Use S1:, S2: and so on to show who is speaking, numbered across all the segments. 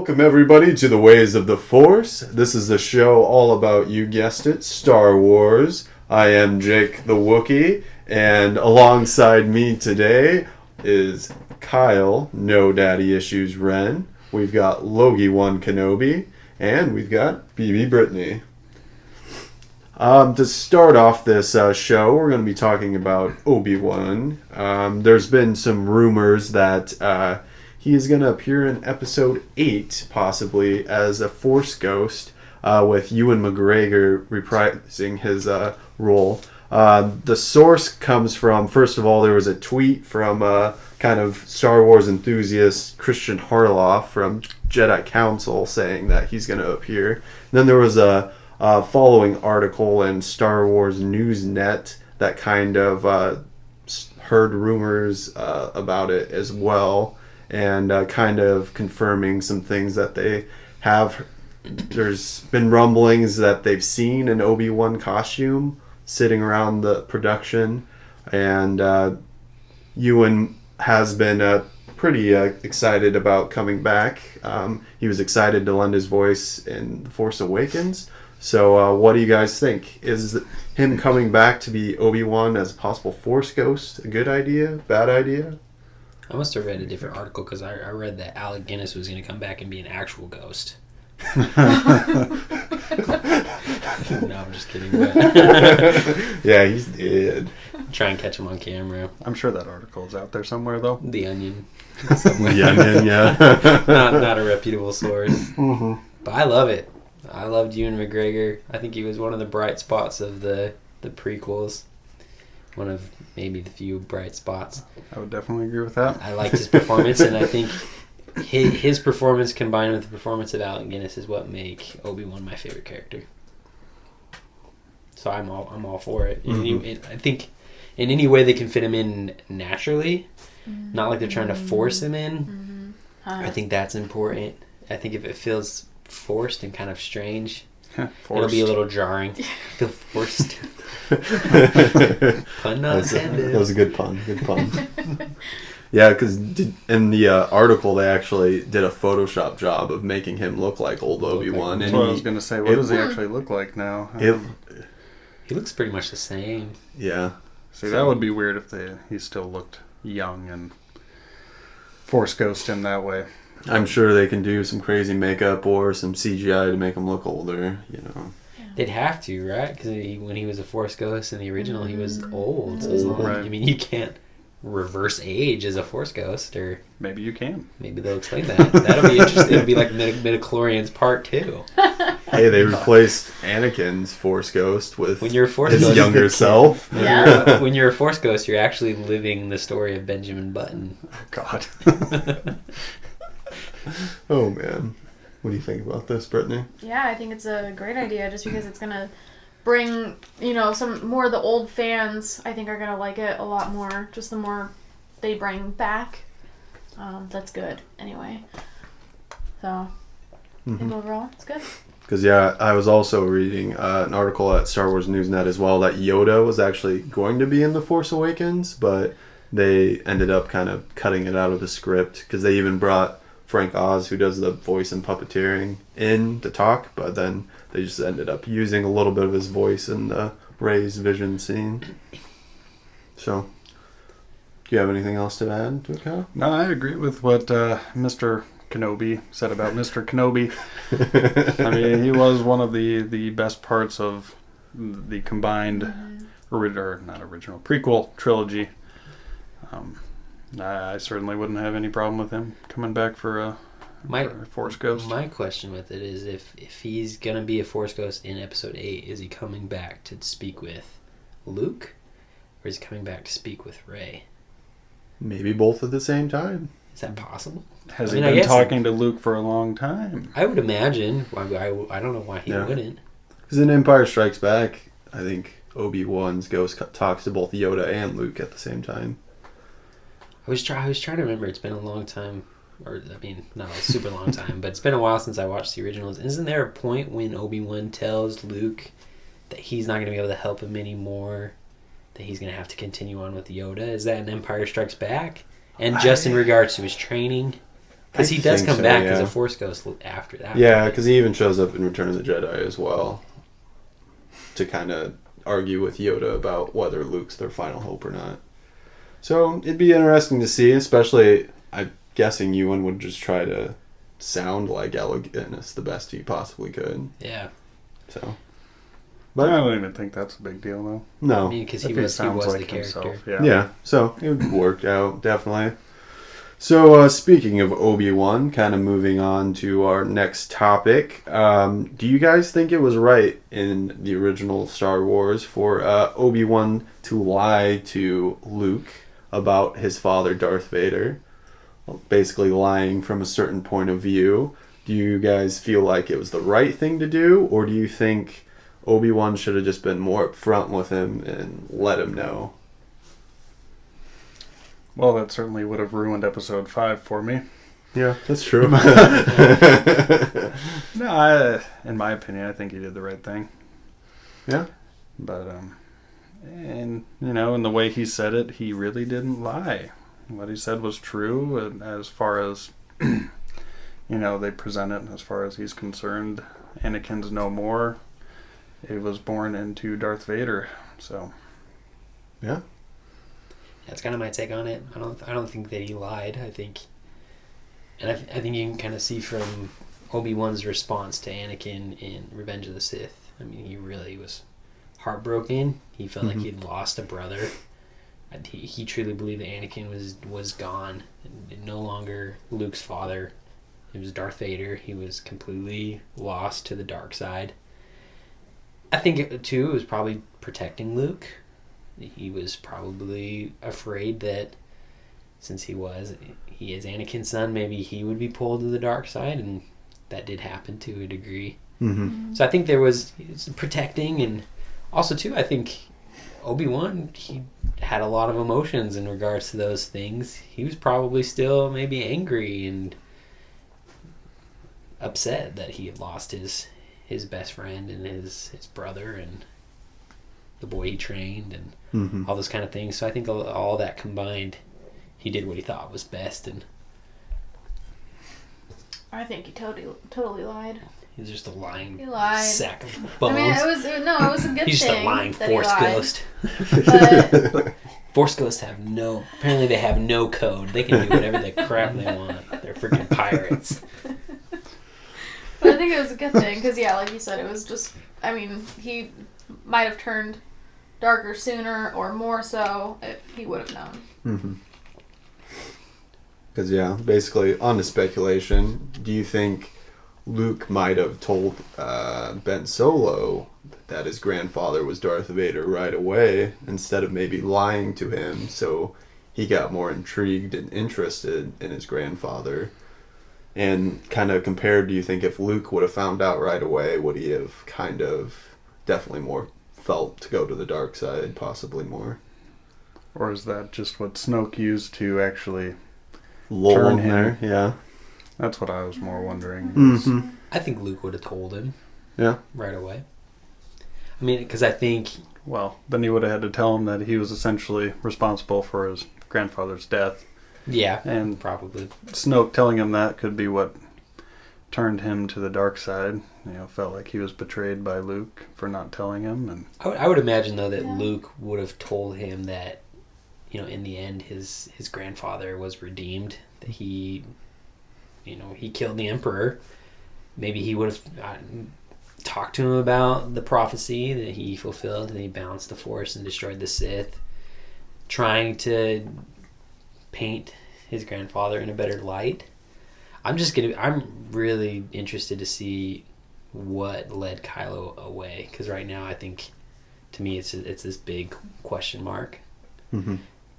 S1: Welcome everybody to the Ways of the Force. This is a show all about, you guessed it, Star Wars. I am Jake the Wookie, and alongside me today is Kyle, No Daddy Issues Ren. We've got Logi-Wan Kenobi, and we've got BB-Brittany. To start off this show, we're going to be talking about Obi-Wan. There's been some rumors that he is going to appear in Episode 8, possibly, as a Force Ghost, with Ewan McGregor reprising his role. The source comes from, first of all, there was a tweet from kind of Star Wars enthusiast Christian Harloff from Jedi Council saying that he's going to appear. And then there was a following article in Star Wars Newsnet that kind of heard rumors about it as well, and kind of confirming some things that they have. There's been rumblings that they've seen an Obi-Wan costume sitting around the production, and Ewan has been pretty excited about coming back. He was excited to lend his voice in The Force Awakens. So what do you guys think? Is him coming back to be Obi-Wan as a possible Force Ghost a good idea? Bad idea?
S2: I must have read a different article because I read that Alec Guinness was going to come back and be an actual ghost. No, I'm just kidding. But
S1: yeah, he's dead.
S2: Try and catch him on camera.
S3: I'm sure that article is out there somewhere, though.
S2: The Onion.
S1: The Onion, yeah.
S2: not a reputable source.
S1: Mm-hmm.
S2: But I love it. I loved Ewan McGregor. I think he was one of the bright spots of the prequels. One of maybe the few bright spots.
S3: I would definitely agree with that.
S2: I liked his performance, and I think his performance combined with the performance of Alec Guinness is what make Obi-Wan my favorite character. So I'm all for it. Mm-hmm. I think in any way they can fit him in naturally, not like they're trying to force him in. I think that's important. I think if it feels forced and kind of strange, it'll be a little jarring. Feel forced. Pun not intended.
S1: That was a good pun. Good pun. Yeah, because in the article they actually did a Photoshop job of making him look like old Obi-Wan.
S3: That's what I was going to say. What does he actually look like now?
S2: He looks pretty much the same.
S1: Yeah.
S3: See, that would be weird if he still looked young and Force Ghost him that way.
S1: I'm sure they can do some crazy makeup or some CGI to make him look older, you know.
S2: They'd have to, right? Because when he was a Force Ghost in the original, he was old. So
S3: right.
S2: I mean, you can't reverse age as a Force Ghost, or
S3: maybe you can.
S2: Maybe they'll explain that. That'll be interesting. It'll be like midichlorians Part 2.
S1: Hey, they replaced Anakin's Force Ghost with
S2: when you're a Force
S1: his
S2: Ghost,
S1: younger self.
S2: Yeah. When you're a Force Ghost, you're actually living the story of Benjamin Button.
S3: Oh, God.
S1: Oh, man. What do you think about this, Brittany?
S4: Yeah, I think it's a great idea just because it's going to bring, some more of the old fans, I think, are going to like it a lot more. Just the more they bring back. That's good, anyway. So, I think overall, it's good.
S1: Because, yeah, I was also reading an article at Star Wars Newsnet as well that Yoda was actually going to be in The Force Awakens, but they ended up kind of cutting it out of the script because they even brought Frank Oz, who does the voice and puppeteering, in to talk, but then they just ended up using a little bit of his voice in the Rey's vision scene. So, do you have anything else to add to it, Kyle?
S3: No, I agree with what Mr. Kenobi said about Mr. Kenobi. I mean, he was one of the best parts of the combined, prequel trilogy. I certainly wouldn't have any problem with him coming back for a Force Ghost.
S2: My question with it is if he's going to be a Force Ghost in Episode 8, is he coming back to speak with Luke, or is he coming back to speak with Rey?
S1: Maybe both at the same time.
S2: Is that possible?
S3: Has he been talking to Luke for a long time?
S2: I would imagine. I don't know why he wouldn't.
S1: Because in Empire Strikes Back, I think Obi-Wan's ghost talks to both Yoda and Luke at the same time.
S2: I was trying to remember. It's been a long time, not a super long time, but it's been a while since I watched the originals. Isn't there a point when Obi-Wan tells Luke that he's not going to be able to help him anymore, that he's going to have to continue on with Yoda? Is that in Empire Strikes Back? And just in regards to his training? Because he does
S1: think
S2: come
S1: so,
S2: back
S1: yeah.
S2: as a Force Ghost after that.
S1: Yeah, because he even shows up in Return of the Jedi as well to kind of argue with Yoda about whether Luke's their final hope or not. So it'd be interesting to see, especially, I'm guessing Ewan would just try to sound like Alec Guinness the best he possibly could.
S2: Yeah.
S1: So,
S3: But I don't even think that's a big deal, though.
S1: no.
S2: I mean, because he
S3: If
S2: was
S3: sounds
S2: the
S3: like
S2: character.
S3: himself, yeah.
S1: Yeah, so it would work out, definitely. So, speaking of Obi-Wan, kind of moving on to our next topic, do you guys think it was right in the original Star Wars for Obi-Wan to lie to Luke about his father, Darth Vader? Basically lying from a certain point of view. Do you guys feel like it was the right thing to do, or do you think Obi-Wan should have just been more upfront with him and let him know?
S3: Well, that certainly would have ruined episode 5 for me.
S1: Yeah, that's true.
S3: No, in my opinion, I think he did the right thing.
S1: Yeah.
S3: But, and, you know, in the way he said it, he really didn't lie. What he said was true, and as far as, you know, they present it, as far as he's concerned, Anakin's no more. He was born into Darth Vader, so.
S1: Yeah.
S2: That's kind of my take on it. I don't think that he lied. I think you can kind of see from Obi-Wan's response to Anakin in Revenge of the Sith. I mean, he really was heartbroken. He felt like he'd lost a brother. He truly believed that Anakin was gone, and no longer Luke's father. It was Darth Vader. He was completely lost to the dark side. I think it was probably protecting Luke. He was probably afraid that since he is Anakin's son, maybe he would be pulled to the dark side, and that did happen to a degree.
S1: Mm-hmm.
S2: So I think there was protecting, and also too, I think Obi-Wan, he had a lot of emotions in regards to those things. He was probably still maybe angry and upset that he had lost his best friend and his brother and the boy he trained and all those kind of things. So I think all that combined, he did what he thought was best, and
S4: I think he totally lied.
S2: he's just a lying
S4: He lied.
S2: sack of bones.
S4: I mean, it was a good
S2: He's
S4: thing.
S2: just a lying
S4: that he
S2: Force
S4: lied.
S2: ghost.
S4: But
S2: Force ghosts apparently they have no code. They can do whatever the crap they want. They're freaking pirates.
S4: But I think it was a good thing because, yeah, like you said, it was just. I mean, he might have turned darker sooner or more so if he would have known.
S1: Mm-hmm. Because, yeah, basically, on the speculation, do you think Luke might have told Ben Solo that his grandfather was Darth Vader right away instead of maybe lying to him, so he got more intrigued and interested in his grandfather? And kind of compared, do you think if Luke would have found out right away, would he have kind of definitely more felt to go to the dark side, possibly more?
S3: Or is that just what Snoke used to actually
S1: Lull
S3: turn
S1: him
S3: him?
S1: there, yeah.
S3: That's what I was more wondering.
S1: Mm-hmm.
S2: I think Luke would have told him.
S1: Yeah.
S2: Right away. I mean, because I think...
S3: Well, then he would have had to tell him that he was essentially responsible for his grandfather's death.
S2: Yeah,
S3: And
S2: probably.
S3: Snoke telling him that could be what turned him to the dark side. You know, felt like he was betrayed by Luke for not telling him. And
S2: I would imagine, though, that
S4: Yeah.
S2: Luke would have told him that, you know, in the end, his grandfather was redeemed. That he killed the Emperor. Maybe he would have talked to him about the prophecy that he fulfilled, and he balanced the Force and destroyed the Sith, trying to paint his grandfather in a better light. I'm really interested to see what led Kylo away, because right now I think, to me, it's this big question mark.
S1: Mm-hmm.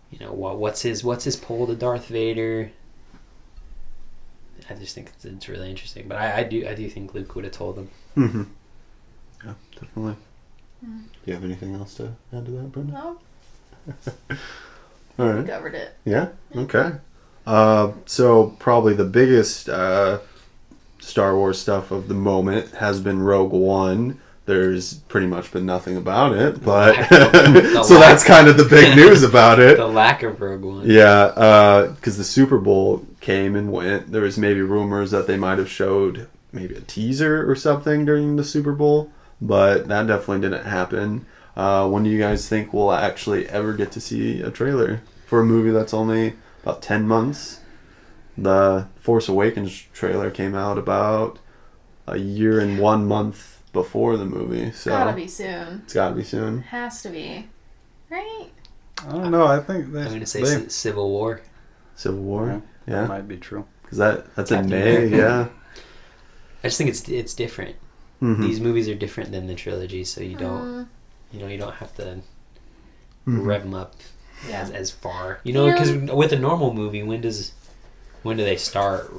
S2: You know, what's his pull to Darth Vader? I just think it's really interesting, but I do think Luke would have told him.
S1: Mm-hmm. Yeah, definitely. Do you have anything else to add to that, Brenda?
S4: No,
S1: All
S4: we
S1: right.
S4: covered it.
S1: Yeah? Okay. So probably the biggest Star Wars stuff of the moment has been Rogue One. there's pretty much been nothing about it, but
S2: The
S1: so that's kind of the big news about it.
S2: The lack of Rogue One.
S1: Yeah, because the Super Bowl came and went. There was maybe rumors that they might have showed maybe a teaser or something during the Super Bowl, but that definitely didn't happen. When do you guys think we'll actually ever get to see a trailer for a movie that's only about 10 months? The Force Awakens trailer came out about a year and 1 month before the movie, so
S4: Gotta be soon.
S1: it's gotta be soon.
S4: Has to be. Right?
S3: I don't know. I think
S2: I'm going to say Civil War.
S1: Civil War,
S3: that
S1: yeah,
S3: might be true.
S1: because that's in
S2: Captain
S1: May,
S2: America.
S1: yeah.
S2: I just think it's different.
S1: Mhm.
S2: These movies are different than the trilogy, so you don't have to
S1: Mhm.
S2: rev them up
S4: Yeah.
S2: as far. Because with a normal movie, when do they start?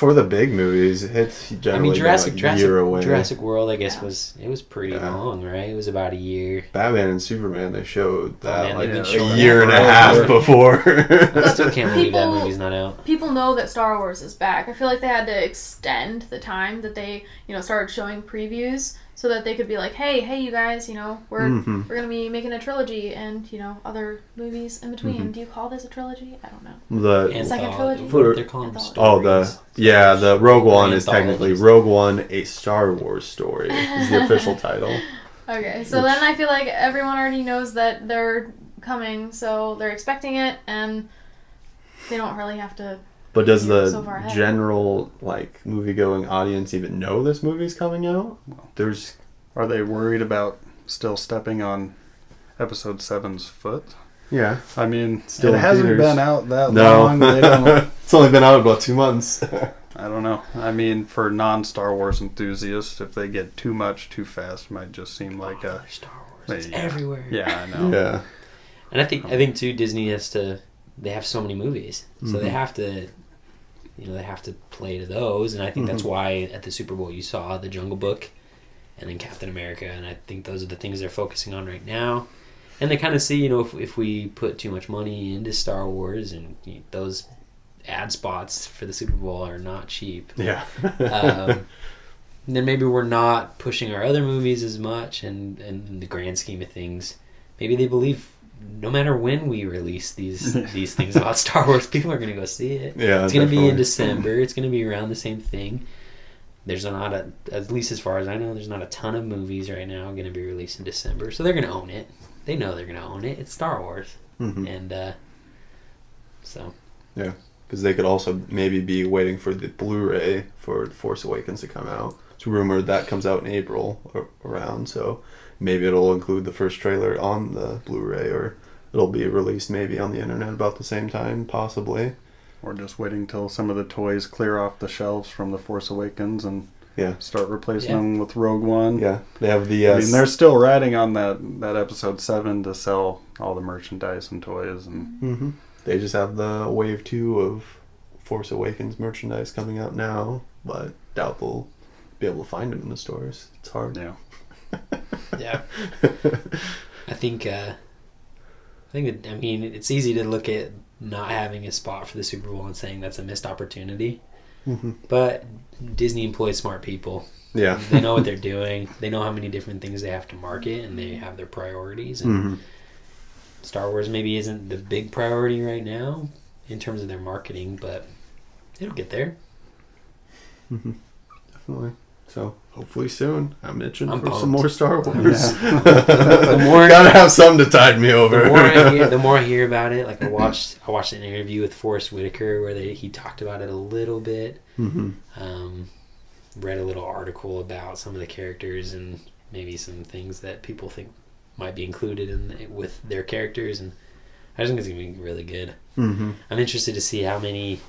S1: For the big movies, it's generally
S2: Jurassic
S1: been like a year away.
S2: Jurassic World, I guess,
S4: Yeah.
S2: was pretty
S1: Yeah.
S2: long, right? It was about a year.
S1: Batman and Superman, they showed that
S2: man,
S1: like
S2: they've been
S1: a
S2: showing
S1: year
S2: that
S1: and a
S2: forever.
S1: half before.
S2: I still can't believe that
S4: People-
S2: movie's not out.
S4: People know that Star Wars is back. I feel like they had to extend the time that they, started showing previews so that they could be like, hey, you guys, we're
S1: Mhm.
S4: we're gonna be making a trilogy and other movies in between.
S1: Mhm.
S4: Do you call this a trilogy? I don't know.
S1: The
S4: Second trilogy?
S2: What they're calling
S4: Anthology.
S2: stories.
S1: the Rogue One is technically
S2: Anthologies.
S1: Rogue One: A Star Wars Story is the official title.
S4: Okay, so then I feel like everyone already knows that they're coming, so they're expecting it, and they don't really have to.
S1: But does
S4: Yeah,
S1: the
S4: so far ahead.
S1: general movie-going audience even know this movie's coming out? There's
S3: Are they worried about still stepping on Episode 7's foot?
S1: yeah.
S3: I mean,
S1: Still
S3: it
S1: in
S3: hasn't
S1: theaters.
S3: been out that
S1: No,
S3: long. They don't,
S1: it's only been out about 2 months.
S3: I don't know. I mean, for non-Star Wars enthusiasts, if they get too much too fast, it might just seem like a...
S2: Star Wars. It's
S3: Yeah.
S2: everywhere.
S3: Yeah, I know.
S1: Yeah.
S2: And I think too, Disney has to. They have so many movies, so they
S1: Mhm.
S2: have to. They have to play to those, and I think that's
S1: Mhm.
S2: why at the Super Bowl you saw the Jungle Book, and then Captain America, and I think those are the things they're focusing on right now. And they kind of see, if we put too much money into Star Wars, and those ad spots for the Super Bowl are not cheap.
S1: Yeah.
S2: Then maybe we're not pushing our other movies as much, and in the grand scheme of things, maybe they believe no matter when we release these things about Star Wars, people are going to go see it.
S1: Yeah,
S2: It's going to be in
S1: definitely.
S2: December. It's going to be around the same thing. There's not at least as far as I know, there's not a ton of movies right now going to be released in December, so they're going to own it. They know they're going to own it. It's Star Wars,
S1: Mhm.
S2: and so.
S1: Yeah, because they could also maybe be waiting for the Blu-ray for Force Awakens to come out. It's rumored that comes out in April around, so maybe it'll include the first trailer on the Blu-ray, or it'll be released maybe on the internet about the same time, possibly.
S3: Or just waiting till some of the toys clear off the shelves from The Force Awakens and
S1: Yeah,
S3: start replacing
S2: Yeah.
S3: them with Rogue One.
S1: yeah. They have the.
S3: I mean, they're still riding on that Episode 7 to sell all the merchandise and toys. And
S1: Mm-hmm. They just have the Wave 2 of Force Awakens merchandise coming out now, but doubt they'll be able to find them in the stores. It's hard.
S3: yeah.
S2: Yeah. I think it's easy to look at not having a spot for the Super Bowl and saying that's a missed opportunity.
S1: Mm-hmm.
S2: But Disney employs smart people.
S1: Yeah.
S2: They know what they're doing. They know how many different things they have to market, and they have their priorities. And
S1: Mm-hmm.
S2: Star Wars maybe isn't the big priority right now in terms of their marketing, but it'll get there.
S1: Mm-hmm. Definitely. So hopefully soon. I'm itching
S2: I'm
S1: for some
S2: pumped.
S1: more Star Wars.
S2: The more-
S1: Gotta have some to tide me over.
S2: The more I hear about it, like I watched an interview with Forrest Whitaker where he talked about it a little bit.
S1: Mm-hmm.
S2: Read a little article about some of the characters and maybe some things that people think might be included with their characters, and I just think it's gonna be really good.
S1: Mm-hmm.
S2: I'm interested to see how many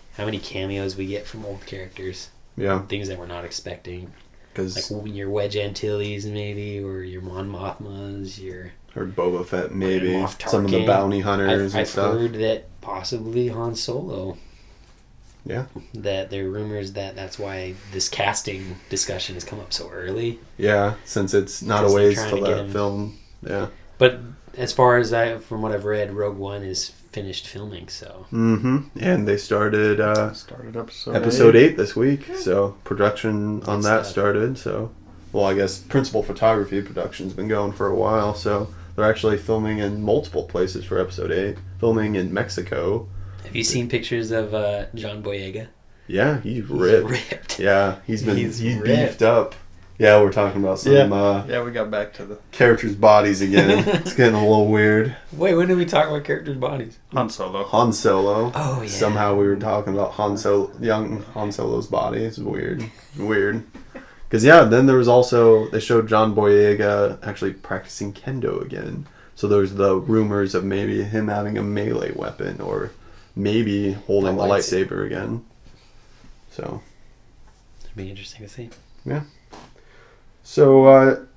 S2: cameos we get from old characters,
S1: Yeah,
S2: things that we're not expecting,
S1: because
S2: like your Wedge Antilles maybe, or your Mon Mothmas, your
S1: heard Boba Fett maybe,
S2: Moff
S1: some of the
S2: Tarkin.
S1: bounty hunters and
S2: I've
S1: stuff.
S2: heard that possibly Han Solo.
S1: Yeah,
S2: That there are rumors that that's why this casting discussion has come up so early.
S1: yeah. Since it's not a
S2: Because they're
S1: ways
S2: trying
S1: till
S2: to get
S1: that
S2: him-
S1: film. Yeah.
S2: But as far as from what I've read, Rogue One is finished filming, so
S1: Mm-hmm. And they started
S3: Started episode
S1: episode 8 this week, so production on
S2: Good
S1: that
S2: stuff.
S1: started. So well, I guess principal photography production's been going for a while, so they're actually filming in multiple places for episode 8. Filming in Mexico.
S2: Have you seen pictures of John Boyega?
S1: Yeah, he's ripped.
S2: Ripped.
S1: Yeah, he's
S2: He's ripped.
S1: beefed up. Yeah, we're talking about some
S3: Yeah, we got back to the
S1: characters' bodies again. It's getting a little weird.
S2: Wait, when did we talk about characters' bodies?
S3: Han Solo.
S1: Han Solo.
S2: Oh, yeah.
S1: Somehow we were talking about young Han Solo's body. It's weird. Because, yeah, then there was also, they showed John Boyega actually practicing kendo again. So there's the rumors of maybe him having a melee weapon or maybe holding a lightsaber again. So.
S2: It'd be interesting to see.
S1: Yeah. So,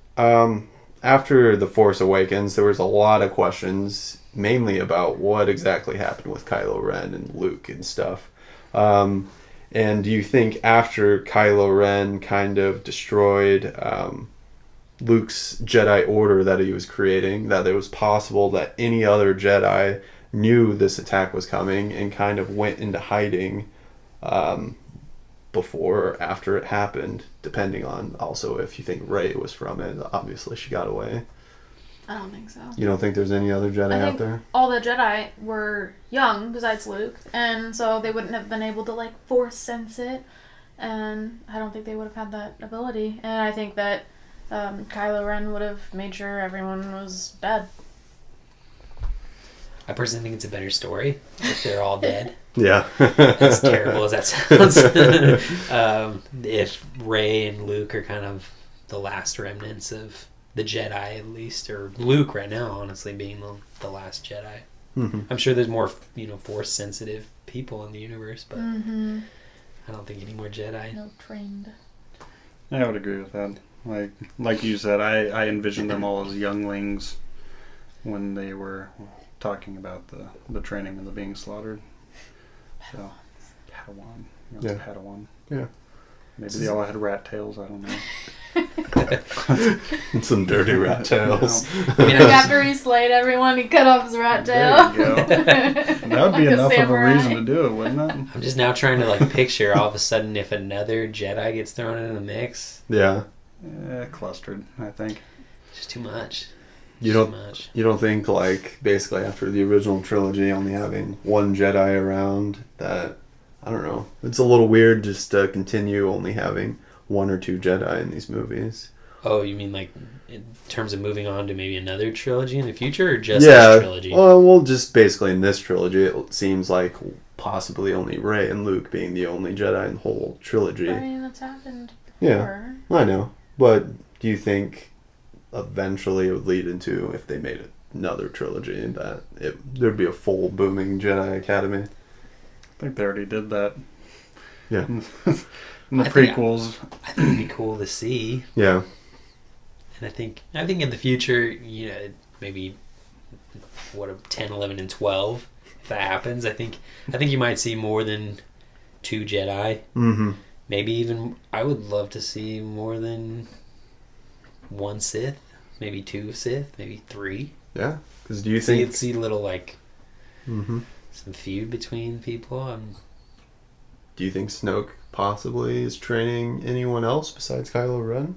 S1: after The Force Awakens, there was a lot of questions, mainly about what exactly happened with Kylo Ren and Luke and stuff. And do you think after Kylo Ren kind of destroyed Luke's Jedi Order that he was creating, that it was possible that any other Jedi knew this attack was coming and kind of went into hiding before or after it happened, depending on also if you think Rey was from it. Obviously, she got away.
S4: I don't think so.
S1: You don't think there's any other Jedi out there?
S4: All the Jedi were young, besides Luke, and so they wouldn't have been able to, like, force sense it, and I don't think they would have had that ability. And I think that Kylo Ren would have made sure everyone was dead.
S2: I personally think it's a better story if they're all dead.
S1: Yeah.
S2: As terrible as that sounds. If Rey and Luke are kind of the last remnants of the Jedi, at least, or Luke right now, honestly, being the last Jedi.
S1: Mm-hmm.
S2: I'm sure there's more, Force-sensitive people in the universe, but I don't think any more Jedi.
S4: No trained.
S3: I would agree with that. Like you said, I envisioned them all as younglings when they were talking about the training and the being slaughtered. So, Padawan.
S1: Yeah.
S3: Padawan.
S1: Yeah.
S3: Maybe they all had rat tails, I don't know.
S1: Some dirty rat tails.
S2: I mean,
S4: After he slayed everyone, he cut off his rat tail.
S3: There you go. That would be
S4: Like a
S3: enough of a
S4: samurai.
S3: reason to do it, wouldn't it?
S2: I'm just now trying to picture all of a sudden if another Jedi gets thrown in the mix.
S1: Yeah.
S3: Clustered, I think.
S2: It's just too much.
S1: You don't think, basically after the original trilogy only having one Jedi around, that, I don't know, it's a little weird just to continue only having one or two Jedi in these movies.
S2: Oh, you mean in terms of moving on to maybe another trilogy in the future, or just this trilogy?
S1: Well, just basically in this trilogy, it seems like possibly only Rey and Luke being the only Jedi in the whole trilogy.
S4: I mean, that's happened
S1: Yeah,
S4: before.
S1: I know. But do you think eventually it would lead into, if they made another trilogy, that there'd be a full booming Jedi Academy?
S3: I think they already did that.
S1: Yeah.
S3: In the prequels.
S2: I think it'd be cool to see.
S1: Yeah.
S2: And I think in the future, maybe 10, 11, and 12, if that happens, I think you might see more than 2 Jedi.
S1: Mm-hmm.
S2: Maybe even, I would love to see more than 1 Sith, maybe 2 Sith, maybe 3.
S1: Yeah, because do you think...
S2: See little,
S1: Mm-hmm.
S2: some feud between people.
S1: Do you think Snoke possibly is training anyone else besides Kylo Ren?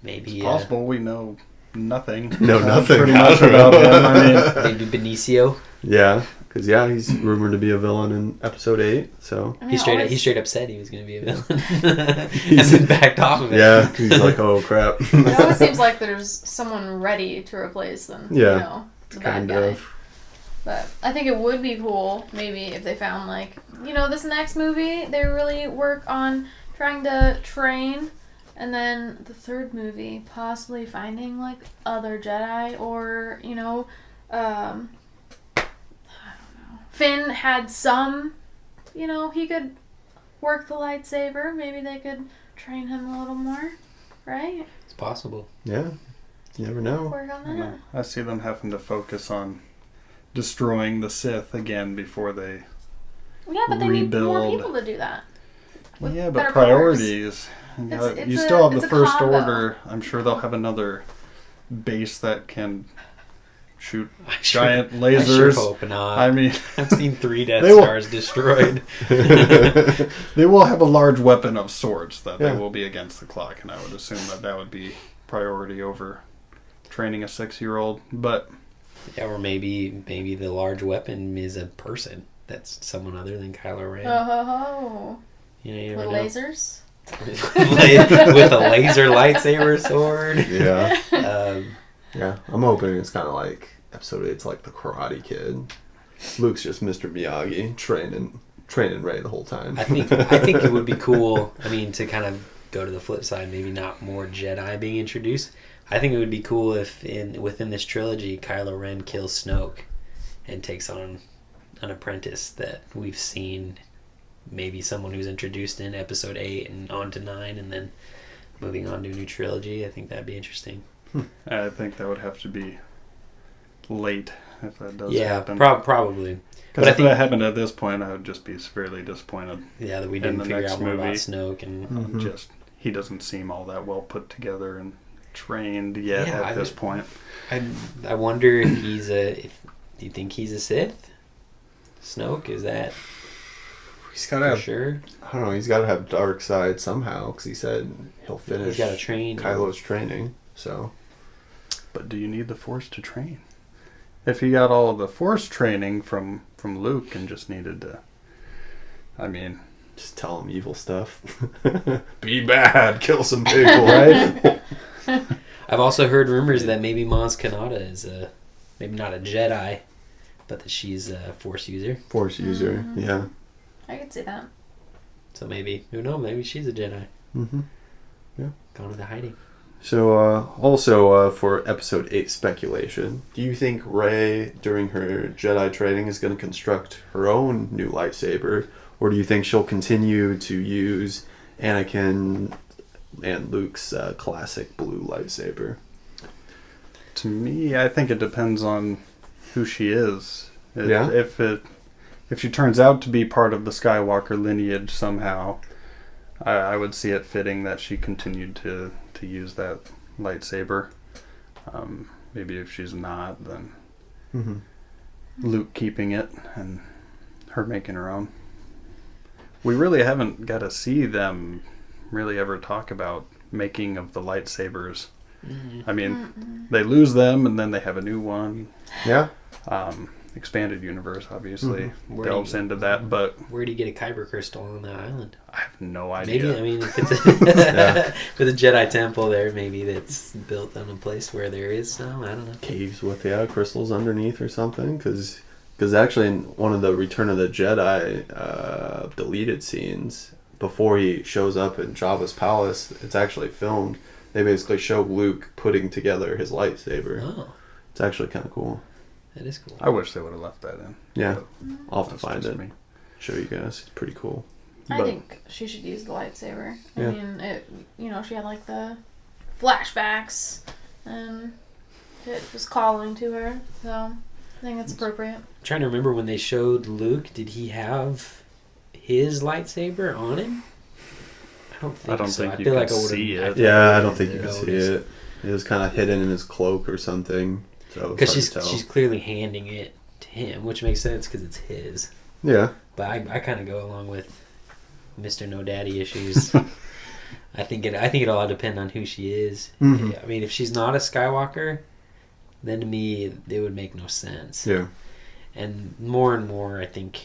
S2: Maybe
S3: It's possible. We know nothing.
S1: Nothing.
S3: Pretty much about him. I mean,
S2: maybe Benicio.
S1: Yeah, because he's rumored to be a villain in Episode 8. So
S4: I mean,
S2: He straight up said he was going to be a villain, and then backed off of it.
S1: yeah, he's like, oh crap.
S4: It always seems like there's someone ready to replace them.
S1: Yeah,
S4: the bad guy. But I think it would be cool, maybe, if they found, this next movie, they really work on trying to train, and then the third movie, possibly finding, other Jedi, or, I don't know. Finn had some, he could work the lightsaber. Maybe they could train him a little more, right?
S2: It's possible.
S1: Yeah, you never know.
S4: Work on that.
S3: I see them having to focus on destroying the Sith again before they
S4: Yeah, but they need more
S3: rebuild.
S4: people to do that. With
S3: but
S4: better
S3: priorities.
S4: It's
S3: You still have
S4: it's
S3: the
S4: a
S3: First
S4: combo.
S3: Order. I'm sure they'll have another base that can shoot
S2: I
S3: giant
S2: sure
S3: lasers.
S2: hope not.
S3: I mean,
S2: I've seen 3 Death
S3: They will-
S2: Stars destroyed.
S3: they will have a large weapon of swords that
S1: Yeah.
S3: they will be against the clock, and I would assume that would be priority over training a 6-year-old. But
S2: Yeah, or maybe the large weapon is a person. That's someone other than Kylo Ren.
S4: Oh,
S2: You know, you
S4: with
S2: never know.
S4: lasers.
S2: With a laser lightsaber sword.
S1: Yeah.
S2: Um,
S1: Yeah. I'm hoping it's kind of like episode 8's like the Karate Kid. Luke's just Mr. Miyagi training Rey the whole time.
S2: I think it would be cool. I mean, to kind of go to the flip side, maybe not more Jedi being introduced. I think it would be cool if within this trilogy, Kylo Ren kills Snoke and takes on an apprentice that we've seen. Maybe someone who's introduced in episode 8 and on to 9, and then moving on to a new trilogy. I think that'd be interesting.
S3: I think that would have to be late if that does
S2: Yeah,
S3: happen.
S2: probably.
S3: Because
S2: But I
S3: if
S2: think
S3: that happened at this point, I would just be severely disappointed.
S2: that we
S3: in
S2: didn't
S3: the
S2: figure
S3: next
S2: out more about
S3: movie.
S2: Snoke and.
S1: Mhm.
S3: Just he doesn't seem all that well put together and trained yet
S2: Yeah,
S3: at this point.
S2: I wonder if do you think he's a Sith? Snoke, is that
S1: He's got to
S2: for
S1: have,
S2: sure?
S1: I don't know, he's got to have dark side somehow because he said he'll finish
S2: He's got to train.
S1: Kylo's training. So,
S3: But do you need the Force to train? If he got all of the Force training from Luke and just needed to, I mean,
S1: just tell him evil stuff. Be bad, kill some people.
S3: right?
S2: I've also heard rumors that maybe Maz Kanata is maybe not a Jedi, but that she's a Force user.
S1: Force user, yeah.
S4: I could see that.
S2: So maybe, who knows, maybe she's a Jedi.
S1: Mm-hmm.
S2: Gone into hiding.
S1: So, also for episode 8 speculation, do you think Rey, during her Jedi training, is going to construct her own new lightsaber? Or do you think she'll continue to use Anakin and Luke's classic blue lightsaber?
S3: To me, I think it depends on who she is.
S1: Yeah?
S3: If she turns out to be part of the Skywalker lineage somehow, I would see it fitting that she continued to use that lightsaber. Maybe if she's not, then
S1: Mm-hmm.
S3: Luke keeping it and her making her own. We really haven't got to see them really ever talk about making of the lightsabers. I mean, they lose them and then they have a new one.
S1: Yeah?
S3: Expanded universe obviously
S2: Where
S3: delves
S2: do you-
S3: into that, but
S2: Where do you get a kyber crystal on that island?
S3: I have no idea.
S2: Maybe, I mean, if it's
S1: Yeah.
S2: with a Jedi temple there, maybe that's built on a place where there is some. I don't know.
S1: Caves with, crystals underneath or something? Because actually in one of the Return of the Jedi deleted scenes, before he shows up in Jabba's palace, it's actually filmed. They basically show Luke putting together his lightsaber.
S2: Oh,
S1: It's actually kind of cool.
S2: that is cool.
S3: I wish they would have left that in.
S1: Yeah,
S3: but
S1: I'll have to
S3: that's
S1: find
S3: just
S1: it.
S3: me.
S1: Show you guys. It's pretty cool.
S4: I
S3: But-
S4: think she should use the lightsaber. I
S1: Yeah.
S4: mean, she had like the flashbacks, and it was calling to her. So I think it's appropriate.
S2: I'm trying to remember when they showed Luke. Did he have his lightsaber on him? I don't think
S3: I don't
S2: so.
S3: think
S2: I
S3: you
S2: feel
S3: can
S2: like I would've-
S3: see
S2: I
S3: it.
S2: feel
S1: Yeah, I
S2: like
S1: don't think you can
S2: would've
S1: see
S2: noticed.
S1: it. It was kind of hidden in his cloak or something. So
S2: Because
S1: it's hard to
S2: she's
S1: tell.
S2: clearly handing it to him, which makes sense because it's his.
S1: Yeah.
S2: But I kind of go along with Mr. No Daddy issues. I think it'll all depend on who she is.
S1: Mhm.
S2: I mean, if she's not a Skywalker, then to me it would make no sense.
S1: Yeah.
S2: And more, I think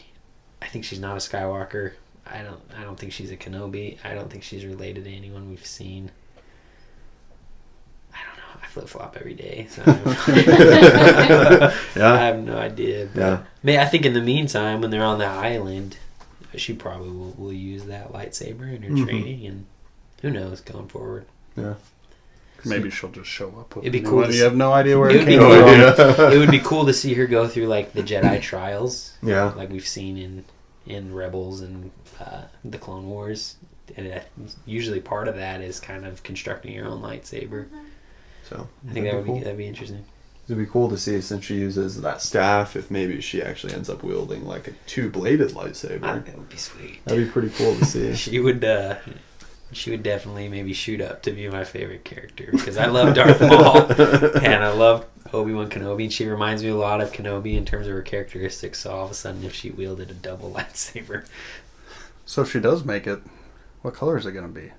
S2: she's not a Skywalker. I don't think she's a Kenobi. I don't think she's related to anyone we've seen. I don't know. I flip flop every day, so I
S1: Yeah.
S2: have no idea. But
S1: Yeah.
S2: I think in the meantime, when they're on the island, she probably will use that lightsaber in her
S1: Mhm.
S2: training, and who knows going forward.
S1: Yeah.
S3: Maybe she'll just show up with
S2: It'd be
S3: a new
S2: cool
S3: one.
S2: to
S3: You have no idea where
S2: it
S3: it
S2: would be
S3: came
S2: cool.
S3: from.
S2: It would be cool to see her go through like the Jedi trials,
S1: Yeah.
S2: like we've seen in Rebels and the Clone Wars. And usually part of that is kind of constructing your own lightsaber.
S1: So
S2: I think that'd be interesting.
S1: It'd be cool to see since she uses that staff, if maybe she actually ends up wielding like a 2-bladed lightsaber.
S2: That would be sweet.
S1: That'd be pretty cool to see.
S2: She would She would definitely maybe shoot up to be my favorite character because I love Darth Maul and I love Obi-Wan Kenobi, and she reminds me a lot of Kenobi in terms of her characteristics. So all of a sudden, if she wielded a double lightsaber,
S3: So if she does make it, what color is it going to be?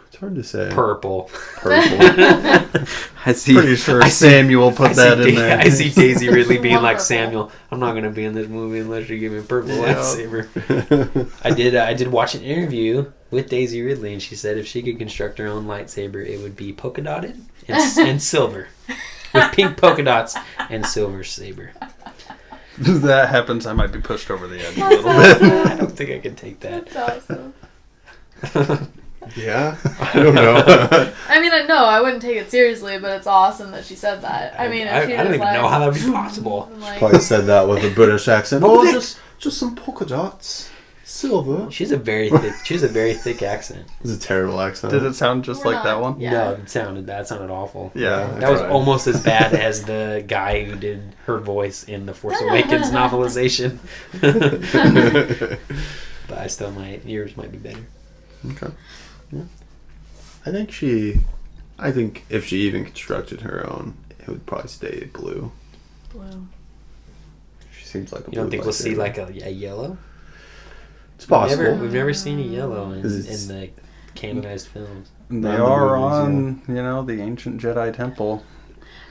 S1: It's hard to say.
S2: purple.
S3: I see. Pretty sure Samuel put that in there.
S2: I see Daisy Ridley being
S4: Want
S2: like
S4: purple.
S2: Samuel. I'm not going to be in this movie unless you give me a purple lightsaber. I did watch an interview with Daisy Ridley, and she said if she could construct her own lightsaber, it would be polka dotted and silver, with pink polka dots and silver saber.
S3: If that happens, I might be pushed over the edge a
S4: That's
S3: little bit.
S2: I don't think I could take that.
S4: That's awesome.
S1: Yeah, I don't know.
S4: I mean, no, I wouldn't take it seriously, but it's awesome that she said that. I mean, if she
S2: I don't
S4: was
S2: even
S4: like,
S2: know how that would be possible.
S4: like,
S1: Probably said that with a British accent. Oh, just some polka dots, silver.
S2: She's a very thick accent.
S1: It's a terrible accent.
S3: Did it sound just
S4: We're
S3: like
S4: not-
S3: that one?
S4: Yeah.
S2: No, that sounded awful.
S3: Yeah.
S2: That was
S1: tried.
S2: almost as bad as the guy who did her voice in the Force Awakens novelization. But I still yours might be better.
S1: Okay. Yeah. I think if she even constructed her own, it would probably stay blue.
S4: blue.
S1: She seems like a
S2: You don't
S1: blue
S2: think we'll see
S1: lightsaber.
S2: like a yellow?
S1: It's possible.
S2: We've never seen a yellow in
S1: Is it-
S2: the canonized films.
S3: They
S1: None of the
S3: are
S1: movies,
S3: on, the ancient Jedi temple.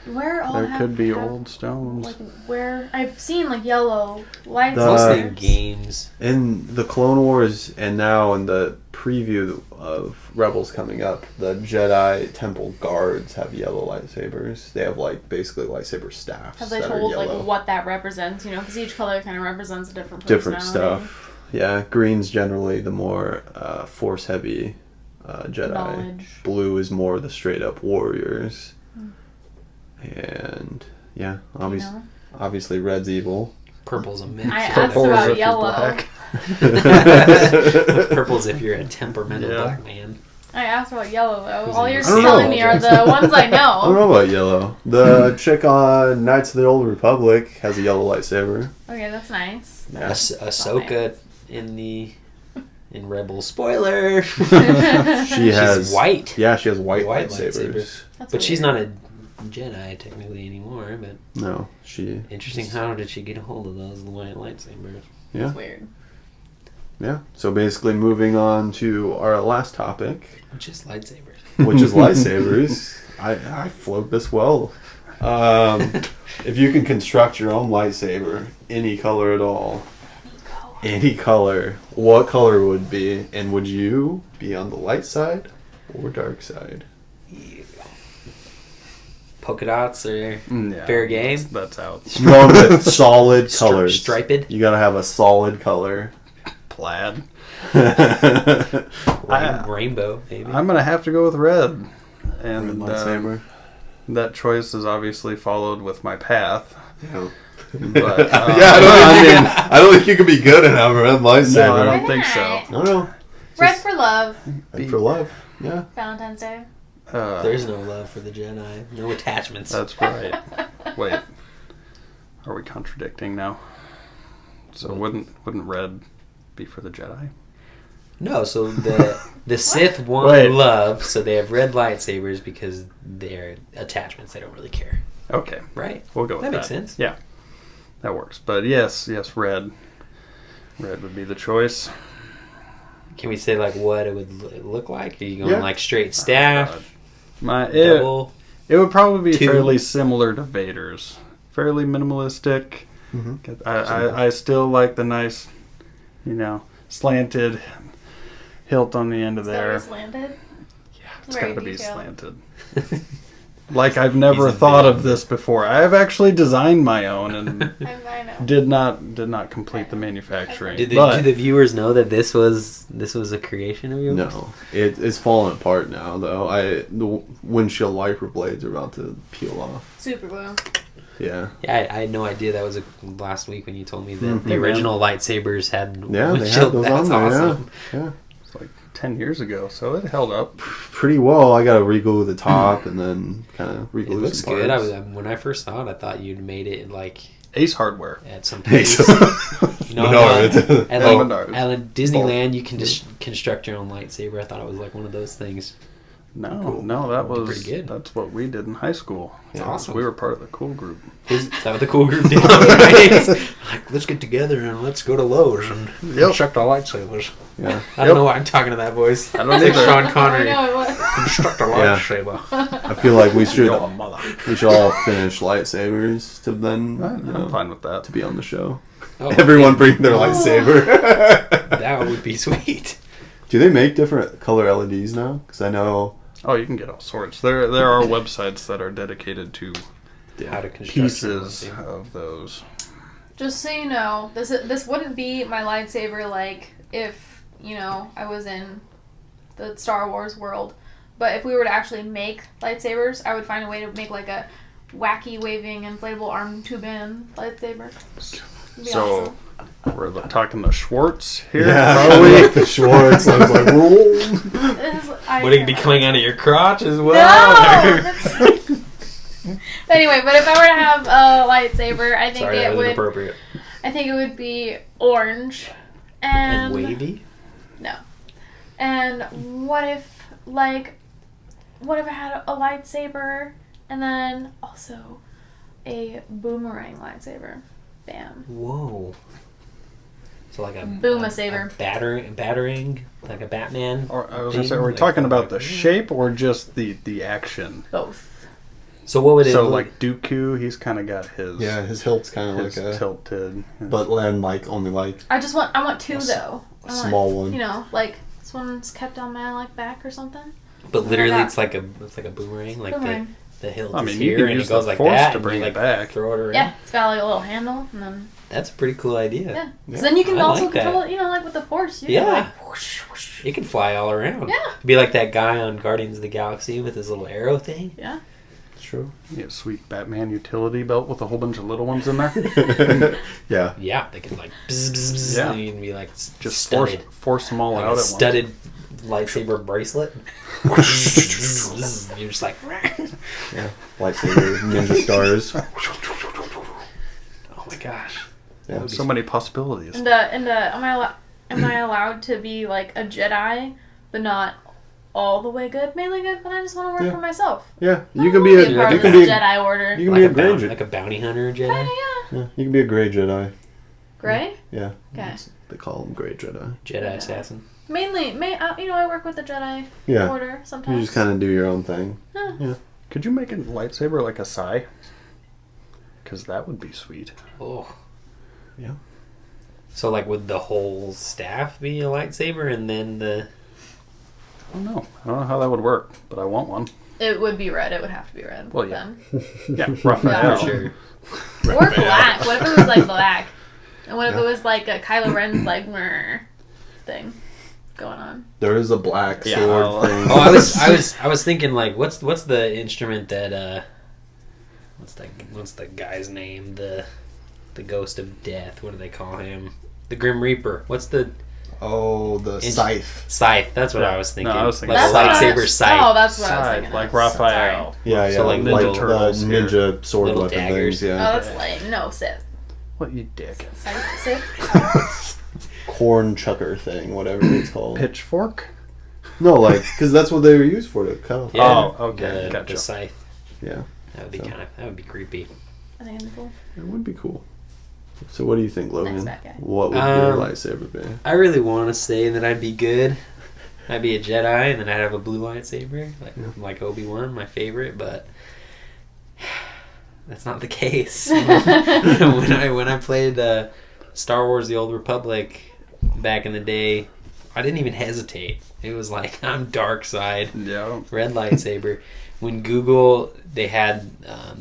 S4: Where all
S3: There
S4: have-
S3: could be
S4: have,
S3: old stones.
S4: Like where I've seen like yellow
S2: Mostly in
S4: lightsabers.
S2: games.
S1: In the Clone Wars and now in the preview of Rebels coming up, the Jedi Temple guards have yellow lightsabers. They have basically lightsaber staffs
S4: Have they
S1: that are
S4: told
S1: yellow.
S4: like what that represents? Because each color kind of represents a different
S1: Different
S4: personality.
S1: stuff. Yeah, green's generally the more force heavy Jedi.
S4: Knowledge.
S1: Blue is more the straight up warriors.
S4: Hmm.
S1: And yeah,
S4: You know?
S1: obviously red's evil.
S2: Purple's a mix.
S4: I asked
S3: Purple is
S4: about
S3: if you're
S4: yellow.
S3: black.
S2: Purple's if you're a temperamental
S3: Yeah.
S2: black man.
S4: I asked about yellow though.
S2: Who's
S4: All
S2: in
S4: you're
S2: I don't
S4: telling
S1: know.
S4: me are the ones I
S1: I don't
S4: know.
S1: know about yellow. The chick on Knights of the Old Republic has a yellow lightsaber.
S4: Okay, that's nice.
S1: Yeah.
S2: Ahsoka in Rebels. Spoiler.
S1: She
S2: She's
S1: has
S2: white.
S1: Yeah, she has white
S2: White
S1: lightsabers.
S2: lightsaber.
S4: That's
S2: But she's
S4: weird.
S2: not a Jedi technically anymore. But
S1: No, she.
S2: interesting. How did she get a hold of those white lightsabers?
S1: Yeah,
S4: That's weird.
S1: yeah. So basically, moving on to our last topic,
S2: Which is lightsabers.
S1: which is lightsabers. I float this well. If you can construct your own lightsaber, any color at all, any color, what color would it be? And would you be on the light side or dark side?
S2: Polka dots or
S3: Yeah,
S2: fair game.
S3: That's out.
S1: Going with solid colors.
S2: Striped.
S1: You gotta have a solid color.
S3: Plaid.
S2: Rainbow, maybe.
S3: I'm going to have to go with red.
S1: Red
S3: And
S1: lightsaber.
S3: that choice is obviously followed with my path.
S1: Yeah.
S3: But,
S1: I don't think you could be good and have a red lightsaber.
S3: No, I don't think so.
S1: I don't know.
S4: Red for love.
S1: Red for love. Yeah.
S4: Valentine's Day.
S2: There's no love for the Jedi. No attachments.
S3: That's right. Wait. Are we contradicting now? So wouldn't red be for the Jedi?
S2: No, so the Sith want
S3: Wait.
S2: love, so they have red lightsabers because they're attachments. They don't really care.
S3: Okay.
S2: Right?
S3: We'll go with that.
S2: That makes sense.
S3: Yeah. That works. But yes, red. Red would be the choice.
S2: Can we say what it would look like? Are you going
S1: Yeah.
S2: straight staff,
S3: It
S2: double?
S3: would probably be
S2: Two.
S3: fairly similar to Vader's. Fairly minimalistic.
S1: Mm-hmm.
S3: I still like the nice, slanted hilt on the end of
S4: Is that
S3: there.
S4: slanted?
S3: Yeah, it's
S4: Very
S3: got to be
S4: detailed.
S3: slanted. Like I've never
S2: He's a
S3: thought of
S2: villain.
S3: this before. I've actually designed my own and
S4: I know.
S3: did not complete the manufacturing.
S2: Do
S3: but
S2: the viewers know that this was a creation of yours?
S1: No, it's falling apart now. Though the windshield wiper blades are about to peel off.
S4: Super glue.
S1: Yeah,
S2: Yeah, I had no idea that was last week when you told me that
S1: Mhm.
S2: the original lightsabers had
S1: yeah, they
S2: windshield.
S1: had those
S2: That's
S1: on there.
S2: awesome.
S1: Yeah.
S3: it's like 10 years ago, so it held up.
S1: Pretty well. I got to reglue the top and then kind of reglue
S2: It looks
S1: some
S2: good.
S1: parts.
S2: When I first saw it, I thought you'd made it
S3: Ace Hardware.
S2: at some place.
S1: Menards.
S2: At
S3: Menards.
S2: at Disneyland, you can just construct your own lightsaber. I thought it was like one of those things.
S3: No, that was
S2: Pretty good.
S3: That's what we did in high school.
S2: That's awesome.
S3: We were part of the cool group.
S2: Is that what the cool group did? Like, let's get together and let's go to Lowe's and construct our lightsabers.
S1: Yeah.
S2: I don't know why I'm talking to that voice.
S3: I don't
S2: It's like
S3: either.
S2: Sean
S4: I
S2: Connery.
S4: know it was.
S2: Construct a
S1: Yeah.
S2: lightsaber.
S1: I feel like we should
S3: Your mother.
S1: all finish lightsabers to then
S3: I'm fine with that.
S1: to be on the show.
S2: Oh,
S1: Everyone bring their lightsaber.
S2: that would be sweet.
S1: Do they make different color LEDs now? Because I know
S3: Oh, you can get all sorts. There are websites that are dedicated to
S2: How to construct
S3: pieces
S2: your lightsaber.
S3: of those.
S4: Just so you know, this wouldn't be my lightsaber like if, I was in the Star Wars world. But if we were to actually make lightsabers, I would find a way to make like a wacky waving inflatable arm tube-in lightsaber. It'd be
S3: So
S4: awesome.
S3: we're talking the Schwartz here.
S1: yeah,
S3: Are we?
S1: like the Schwartz. I was like, whoa.
S2: Would it be coming out of your crotch as well?
S4: No! That's- Anyway, but if I were to have a lightsaber, I think
S2: Sorry, that
S4: it
S2: was
S4: would.
S2: inappropriate.
S4: I think it would be orange,
S2: And
S4: and
S2: wavy?
S4: no. And what if I had a lightsaber and then also a boomerang lightsaber? Bam.
S2: Whoa. So like a
S4: Boom-a-saber.
S2: Battering, like a Batman.
S3: Or, I was gonna say,
S2: thing,
S3: are we
S2: like
S3: talking
S2: that,
S3: about
S2: like-
S3: the shape or just the action?
S4: Both.
S2: So what would it
S3: So
S2: look
S3: like Dooku, he's kind of got his
S1: Yeah, his hilt's kind of
S3: his
S1: like a,
S3: tilted.
S1: but then like only like
S4: I want two though.
S1: a small one.
S4: Like this one's kept on my back or something.
S2: But literally,
S4: that.
S2: it's like a boomerang. Like
S4: Boomerang.
S2: the hilt
S3: I
S2: is
S3: mean, you
S2: here
S3: can
S2: and
S3: use
S2: it goes
S3: the
S2: like
S3: force
S2: that.
S3: to
S2: and
S3: bring
S2: you,
S3: it
S2: like,
S3: back.
S2: Throw it around.
S4: Yeah, it's got like a little handle, and then
S2: That's a pretty cool idea.
S4: yeah.
S1: Yeah.
S4: So then you can
S2: I
S4: also
S2: like that.
S4: control it. Like with the force. You
S2: Yeah.
S4: can, like, whoosh, whoosh.
S2: It can fly all around.
S4: Yeah.
S2: Be like that guy on Guardians of the Galaxy with his little arrow thing.
S4: Yeah.
S1: It's true.
S3: You get a sweet Batman utility belt with a whole bunch of little ones in there.
S1: Yeah.
S2: Yeah, they could like bzz, bzz, bzz,
S3: Yeah.
S2: and you can be like
S3: Just
S2: studded.
S3: force them all
S2: Like
S3: out
S2: a
S3: at once.
S2: studded lightsaber bracelet. You're just like,
S1: Yeah. Lightsaber, ninja stars.
S2: oh my gosh.
S1: Yeah.
S3: So many possibilities.
S4: And am I allowed to be like a Jedi, but not all the way good, mainly good, but I just want to work
S1: Yeah.
S4: for myself.
S1: Yeah.
S4: I
S1: You can
S4: wanna
S1: be a
S4: part
S1: you
S4: of
S1: can
S4: this
S1: be
S4: Jedi Order.
S1: you can be a gray Jedi.
S2: like a bounty hunter Jedi.
S4: Kinda, yeah.
S1: Yeah, you can be a gray Jedi.
S4: Gray?
S1: Yeah.
S4: Okay.
S1: They call them gray Jedi.
S2: Jedi assassin.
S4: Mainly, I work with the Jedi
S1: Yeah.
S4: Order sometimes.
S1: You just kind of do your own thing.
S3: Could you make a lightsaber like a Sai? Because that would be sweet.
S2: Oh.
S1: Yeah.
S2: So like would the whole staff be a lightsaber and then the
S3: I don't know how that would work, but I want one.
S4: It would be red. It would have to be red.
S3: Well, yeah.
S4: Then.
S3: Yeah, Raphael.
S2: for sure.
S4: Or black. What if it was like black? And what if it was like a Kylo Ren's like meh thing going on?
S1: There is a black
S3: Yeah.
S1: sword thing.
S2: Oh, I was thinking like what's the instrument that what's the guy's name? The ghost of death. What do they call him? The Grim Reaper. What's the
S1: Oh, the scythe.
S2: scythe? That's what
S3: Yeah.
S2: I was thinking.
S3: No, I was thinking
S2: like a
S3: scythe.
S2: lightsaber scythe.
S4: Oh, that's what I was
S3: Side,
S4: thinking.
S3: like
S4: of.
S3: Raphael.
S1: Yeah, yeah.
S2: So, like,
S1: like
S2: little
S1: the
S3: turtles here.
S1: ninja sword
S2: Little
S1: weapon
S2: daggers.
S1: things.
S4: Oh,
S1: Yeah.
S4: that's lame. No, Sith.
S3: What, you dick?
S4: Sith?
S1: Corn chucker thing, whatever it's called.
S3: Pitchfork?
S1: No, like because that's what they were used for to cut off.
S2: Yeah.
S3: Oh, okay,
S2: The
S3: gotcha.
S2: scythe.
S1: Yeah,
S2: That would be
S1: So.
S2: that would be creepy.
S4: I think it'd be cool.
S1: it would be cool. So, what do you think, Logan?
S4: Next bad guy.
S1: What would your
S2: Um,
S1: lightsaber be?
S2: I really want to say that I'd be good. I'd be a Jedi, and then I'd have a blue lightsaber, like Obi-Wan, my favorite. But that's not the case. when I played Star Wars: The Old Republic back in the day, I didn't even hesitate. It was like I'm dark side,
S3: Yeah.
S2: red lightsaber. When Google, they had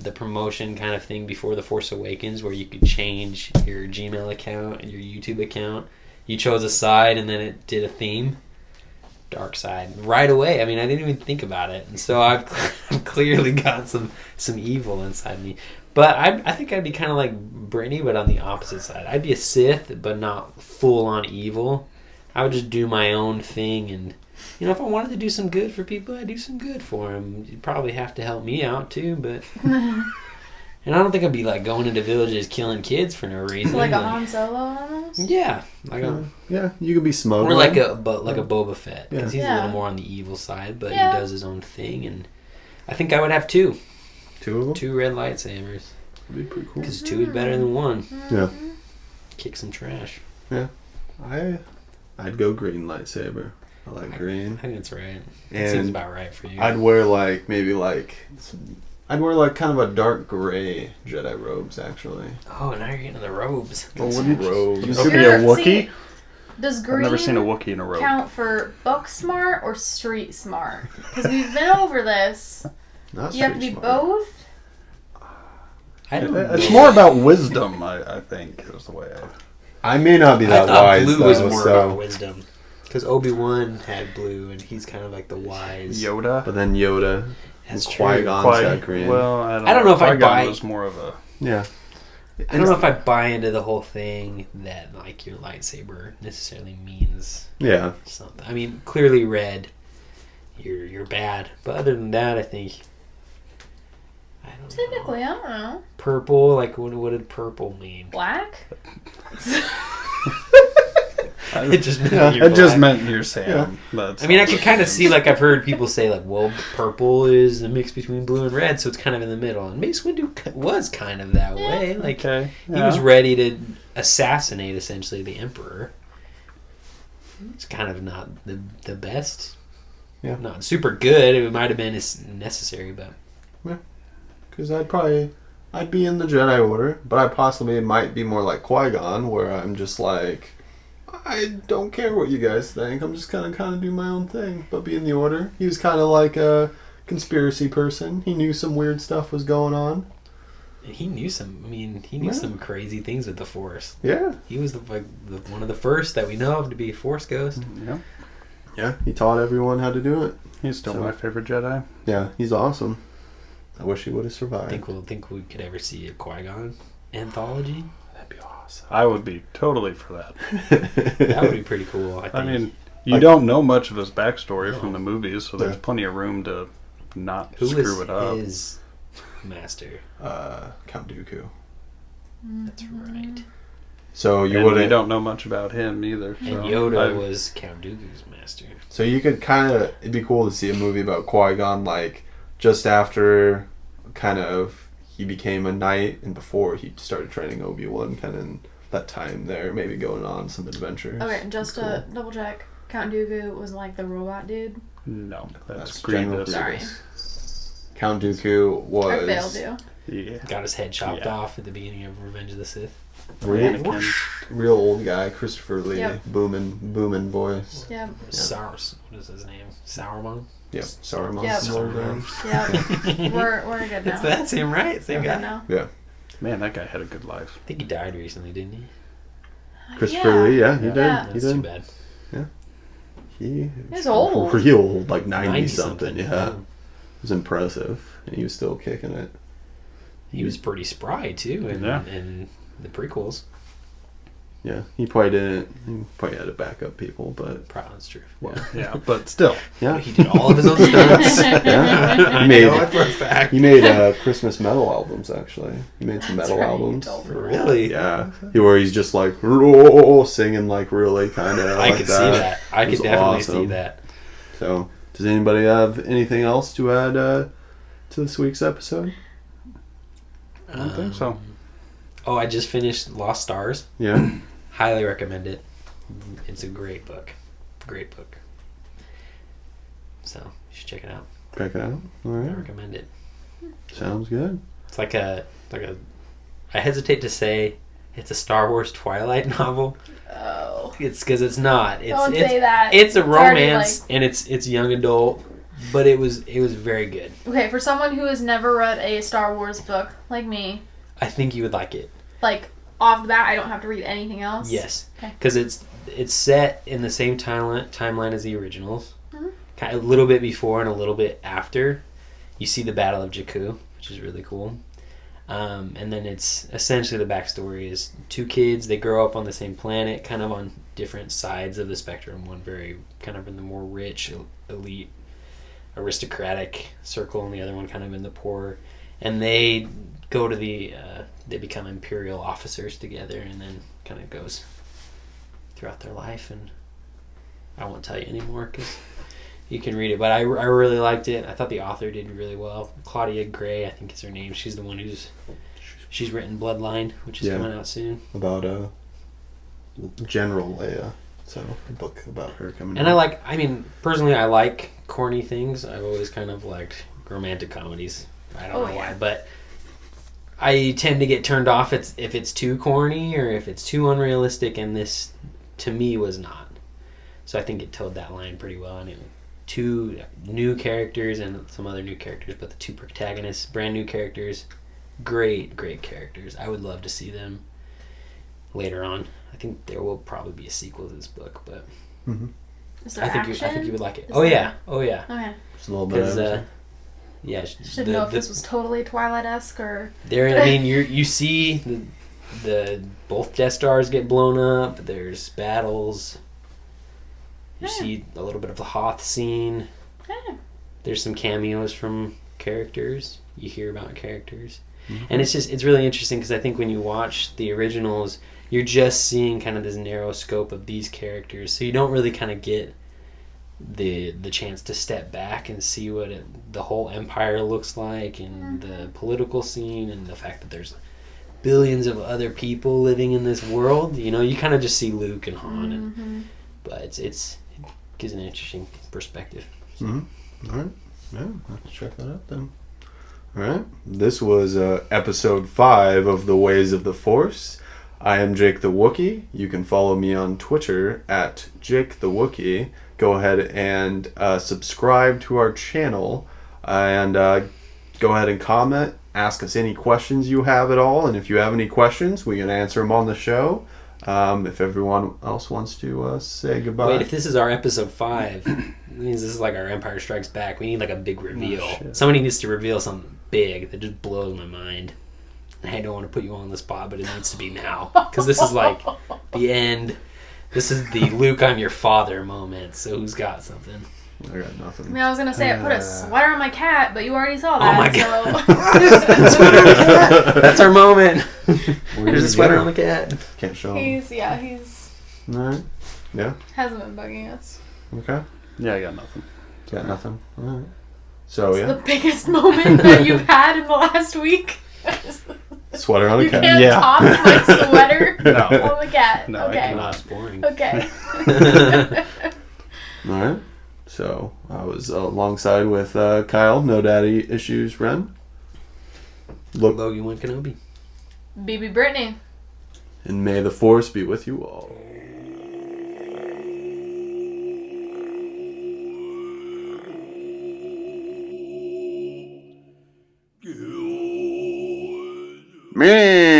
S2: the promotion kind of thing before The Force Awakens where you could change your Gmail account and your YouTube account. You chose a side and then it did a theme. Dark side. Right away. I mean, I didn't even think about it. And so I've clearly got some evil inside me. But I think I'd be kind of like Brittany, but on the opposite side. I'd be a Sith, but not full-on evil. I would just do my own thing and... You know, if I wanted to do some good for people, I'd do some good for them. You'd probably have to help me out, too, but... And I don't think I'd be like going into villages killing kids for no reason.
S4: So like a Han Solo almost?
S2: Yeah. Like
S1: yeah, you could be smuggling.
S2: or like a Boba Fett. Because he's a
S4: Yeah.
S2: little more on the evil side, but
S4: Yeah.
S2: he does his own thing. And I think I would have 2.
S1: 2 of them?
S2: 2 red lightsabers.
S1: That'd be pretty cool.
S2: Because 2 is better than 1.
S1: Yeah.
S2: Kick some trash.
S1: I'd go green lightsaber. I like green.
S2: I think that's right. That
S1: And
S2: seems about right for you.
S1: I'd wear like I'd wear like kind of a dark gray Jedi robes actually.
S2: Oh, now you're getting the robes.
S3: Well, wouldn't
S1: robes.
S3: you be a Wookiee?
S4: Does green
S3: I've never seen a Wookiee in a robe.
S4: count for book smart or street smart? Because we've been over this.
S1: Not
S4: You have to be
S1: street smart.
S4: both?
S2: I don't know.
S3: It's more about wisdom, I think, is the way
S1: I may not be
S2: I
S1: that
S2: thought
S1: wise
S2: blue
S1: though.
S2: was more about
S1: So,
S2: wisdom. Because Obi-Wan had blue, and he's kind of like the wise.
S3: Yoda.
S1: but then Yoda
S2: That's
S1: and
S2: true.
S1: Qui-Gon's got green.
S3: Well,
S2: I don't know if I'd
S3: Qui-Gon
S2: buy-
S3: was more of a...
S1: yeah.
S2: I don't know if I buy into the whole thing that like your lightsaber necessarily means
S1: Yeah.
S2: something. I mean, clearly red, you're bad. But other than that, I think I don't know.
S4: Typically, I don't know.
S2: Purple, like what did purple mean?
S4: Black?
S2: It just meant
S1: Yeah,
S2: you're
S3: It just
S2: black.
S3: meant you're Sam.
S1: Yeah.
S3: That's
S2: I mean, I could kind of see, like, I've heard people say, like, well, purple is a mix between blue and red, so it's kind of in the middle. And Mace Windu was kind of that way. Like,
S3: okay.
S2: he was ready to assassinate, essentially, the Emperor. It's kind of not the best.
S1: Yeah.
S2: Not super good. It might have been necessary, but...
S1: Because I'd be in the Jedi Order, but I possibly might be more like Qui-Gon, where I'm just like, I don't care what you guys think. I'm just gonna kind of do my own thing, but be in the Order. He was kind of like a conspiracy person. He knew some weird stuff was going on.
S2: He knew some crazy things with the Force.
S1: Yeah.
S2: He was one of the first that we know of to be a Force ghost.
S3: Yeah.
S1: Yeah. He taught everyone how to do it.
S3: He's still
S1: So-
S3: my favorite Jedi.
S1: Yeah. He's awesome. I wish he would have
S2: I
S1: survived.
S2: think we could ever see a Qui-Gon anthology.
S1: That'd be awesome.
S3: I would be totally for that.
S2: That would be pretty cool. I think.
S3: I mean, you don't know much of his backstory
S2: No.
S3: from the movies, so there's
S1: Yeah.
S3: plenty of room to not
S2: who
S3: screw
S2: was
S3: it up.
S2: his master?
S1: Count Dooku.
S2: That's right.
S1: So you
S3: And we
S1: wouldn't.
S3: don't know much about him either.
S2: And
S3: so
S2: Yoda
S3: I-
S2: was Count Dooku's master.
S1: So you could kind of, it'd be cool to see a movie about Qui-Gon, like, just after kind of he became a knight and before he started training Obi-Wan, kind of in that time there, maybe going on some adventures.
S4: Okay, just
S1: Cool.
S4: to double check, Count Dooku was like the robot dude.
S3: No, that's
S1: That's General
S3: Grievous.
S4: Sorry.
S1: Count Dooku was...
S4: I failed you.
S3: Yeah.
S2: Got his head chopped
S3: Yeah.
S2: off at the beginning of Revenge of the Sith.
S1: Real,
S3: Anakin.
S1: real old guy, Christopher Lee,
S4: Yep.
S1: booming voice.
S4: Yep.
S2: What is his name? Sauron?
S1: Yep, Saruman.
S4: Yep.
S2: Sauron.
S4: Yep. We're good now.
S2: That's him, right? Same
S4: We're
S2: guy.
S4: good now.
S1: Yeah,
S3: Man, that guy had a good life.
S2: I think he died recently, didn't he?
S1: Christopher Lee, yeah, he
S3: Yeah.
S1: did.
S4: Yeah.
S1: He
S2: That's too
S1: did.
S2: bad.
S1: He
S4: He's old.
S1: Real old, like 90
S2: 90
S1: something, yeah. It was impressive. And he was still kicking it.
S2: He was pretty spry too in the prequels.
S1: Yeah, he probably didn't. He probably had to back up people, but
S2: Probably that's true.
S3: Yeah, but still.
S1: yeah,
S2: He did all of his own stunts.
S1: yeah.
S2: I
S1: He made
S2: know it for a fact.
S1: he made Christmas metal albums actually. He made some
S4: That's
S1: metal
S4: right, you
S1: albums.
S4: told me.
S2: Really?
S1: Yeah, where he's just like singing like really kind of.
S2: I
S1: like
S2: could see that. I
S1: It
S2: could
S1: was
S2: definitely see
S1: awesome.
S2: that.
S1: So, does anybody have anything else to add to this week's episode?
S3: I don't think so.
S2: Oh, I just finished Lost Stars.
S1: Yeah.
S2: Highly recommend it. It's a great book. Great book. So, you should check it out.
S1: Check it out. All
S2: I
S1: right.
S2: recommend it.
S1: Sounds good.
S2: It's like a I hesitate to say it's a Star Wars Twilight novel.
S4: Oh.
S2: It's because it's not.
S4: Don't say that.
S2: It's a
S4: already,
S2: romance and it's young adult, but it was very good.
S4: Okay, for someone who has never read a Star Wars book like me,
S2: I think you would like it.
S4: like off the bat, I don't have to read anything else.
S2: Yes,
S4: Okay.
S2: because it's set in the same timeline as the originals.
S4: Mhm.
S2: Kind of a little bit before and a little bit after. You see the Battle of Jakku, which is really cool. And then it's essentially the backstory is two kids. They grow up on the same planet, kind of on different sides of the spectrum. One very kind of in the more rich, elite, aristocratic circle, and the other one kind of in the poor. and they go to they become Imperial officers together, and then kind of goes throughout their life. And I won't tell you anymore because you can read it. But I really liked it. I thought the author did really well. Claudia Gray, I think is her name. She's the one she's written Bloodline, which is coming out soon.
S1: About General Leia. So a book about her coming
S2: And
S1: out.
S2: personally, I like corny things. I've always kind of liked romantic comedies. I don't know why, but I tend to get turned off if it's too corny or if it's too unrealistic, and this, to me, was not. So I think it towed that line pretty well. And two new characters and some other new characters, but the two protagonists, brand new characters, great characters. I would love to see them later on. I think there will probably be a sequel to this book, but
S4: Is there
S2: I think
S4: action?
S2: you would like it.
S4: Is
S2: Oh
S4: there-
S2: yeah.
S4: Okay.
S1: Just a little bit of everything.
S2: Yeah,
S4: Just didn't know if this was totally Twilight-esque or...
S2: there. I mean, you see the both Death Stars get blown up. There's battles. You see a little bit of the Hoth scene. There's some cameos from characters. You hear about characters, and it's really interesting because I think when you watch the originals, you're just seeing kind of this narrow scope of these characters, so you don't really kind of get the chance to step back and see what the whole empire looks like, and the political scene, and the fact that there's billions of other people living in this world. You kind of just see Luke and Han, but it gives an interesting perspective. So.
S1: All right. Yeah, let's check that out then. All right. This was episode 5 of The Ways of the Force. I am Jake the Wookie. You can follow me on Twitter at Jake the Wookie. Go ahead and subscribe to our channel, and go ahead and comment. Ask us any questions you have at all, and if you have any questions, we can answer them on the show. If everyone else wants to say goodbye.
S2: Wait, if this is our episode 5, it means this is like our Empire Strikes Back. We need like a big reveal. Somebody needs to reveal something big that just blows my mind. I don't want to put you on the spot, but it needs to be now. Because this is like the end. This is the Luke, I'm your father moment. So who's got something?
S1: I got nothing.
S4: I mean, I was going to say I put a sweater on my cat, but you already saw that.
S2: Oh my God.
S4: So.
S2: That's our moment. There's a sweater on the cat.
S1: Can't show him.
S4: He's
S1: All right. Yeah.
S4: hasn't been bugging us.
S1: Okay.
S3: Yeah, I got nothing.
S1: Got nothing. All right. So
S4: It's the biggest moment that you've had in the last week.
S1: sweater on a
S4: You
S1: cat.
S4: can't top my sweater
S3: No.
S4: on the cat.
S3: No, I
S4: okay.
S3: cannot.
S2: That's boring.
S4: Okay.
S1: All right. So I was alongside with Kyle, No Daddy Issues, Ren.
S2: Logi-Wan Kenobi.
S4: BB-Brittany.
S1: And may the Force be with you all.
S5: Man.